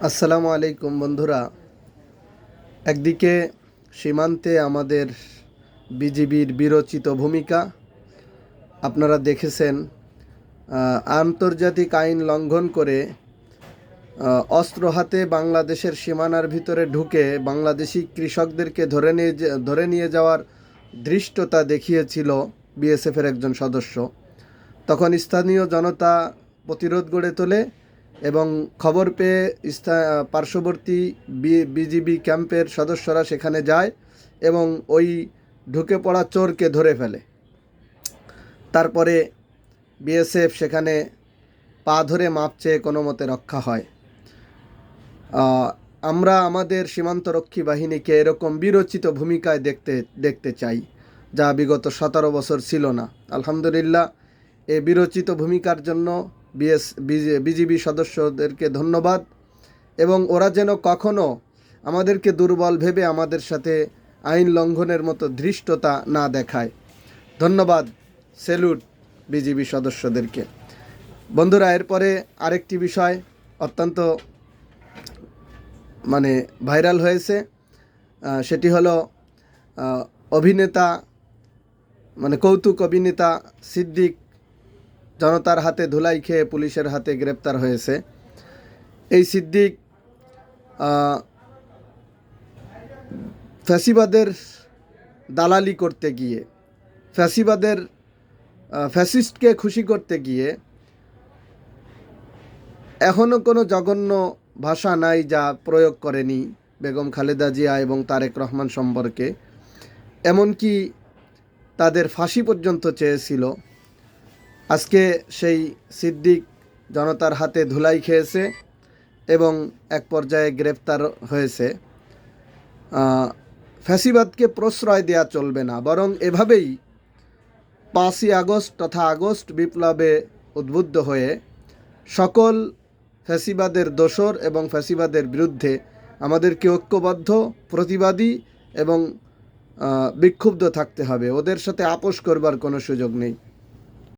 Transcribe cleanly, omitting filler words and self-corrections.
আসসালামু আলাইকুম বন্ধুরা। একদিকে সীমান্তে আমাদের বিজিবির বীরোচিত ভূমিকা আপনারা দেখেছেন। আন্তর্জাতিক আইন লঙ্ঘন করে অস্ত্র হাতে বাংলাদেশের সীমানার ভিতরে ঢুকে বাংলাদেশি কৃষকদেরকে ধরে নিয়ে যাওয়ার ধৃষ্টতা দেখিয়েছিল বিএসএফের একজন সদস্য। তখন স্থানীয় জনতা প্রতিরোধ গড়ে তোলে এবং খবর পেয়ে পার্শ্ববর্তী বিজিবি ক্যাম্পের সদস্যরা সেখানে যায় এবং ওই ঢুকে পড়া চোরকে ধরে ফেলে। তারপরে বিএসএফ সেখানে পা ধরে মাপ চেয়ে কোনো মতে রক্ষা হয়। আমরা আমাদের সীমান্তরক্ষী বাহিনীকে এরকম বীরোচিত ভূমিকায় দেখতে চাই, যা বিগত 17 বছর ছিল না। আলহামদুলিল্লাহ, এই বীরোচিত ভূমিকার জন্য বিজিবি সদস্যদেরকে ধন্যবাদ, এবং ওরা যেন কখনো আমাদেরকে দুর্বল ভেবে আমাদের সাথে আইন লঙ্ঘনের মতো ধৃষ্টতা না দেখায়। ধন্যবাদ, স্যালুট বিজিবি সদস্যদেরকে। বন্ধুরা, এরপরে আরেকটি বিষয় অত্যন্ত ভাইরাল হয়েছে। সেটি হলো অভিনেতা কৌতুক অভিনেতা সিদ্দিক জনতার হাতে ধুলাই খেয়ে পুলিশের হাতে গ্রেপ্তার হয়েছে। এই সিদ্দিক ফ্যাসিবাদের দালালি করতে গিয়ে, ফ্যাসিস্টকে খুশি করতে গিয়ে এখনও কোনো জঘন্য ভাষা নাই যা প্রয়োগ করেনি বেগম খালেদা জিয়া এবং তারেক রহমান সম্পর্কে। এমনকি তাদের ফাঁসি পর্যন্ত চেয়েছিল। আজকে সেই সিদ্দিক জনতার হাতে ধুলাই খেয়েছে এবং এক পর্যায়ে গ্রেফতার হয়েছে। ফ্যাসিবাদকে প্রশ্রয় দেওয়া চলবে না, বরং এভাবেই 5ই আগস্ট তথা আগস্ট বিপ্লবে উদ্বুদ্ধ হয়ে সকল ফ্যাসিবাদের দোসর এবং ফ্যাসিবাদের বিরুদ্ধে আমাদেরকে ঐক্যবদ্ধ, প্রতিবাদী এবং বিক্ষুব্ধ থাকতে হবে। ওদের সাথে আপোষ করবার কোনো সুযোগ নেই।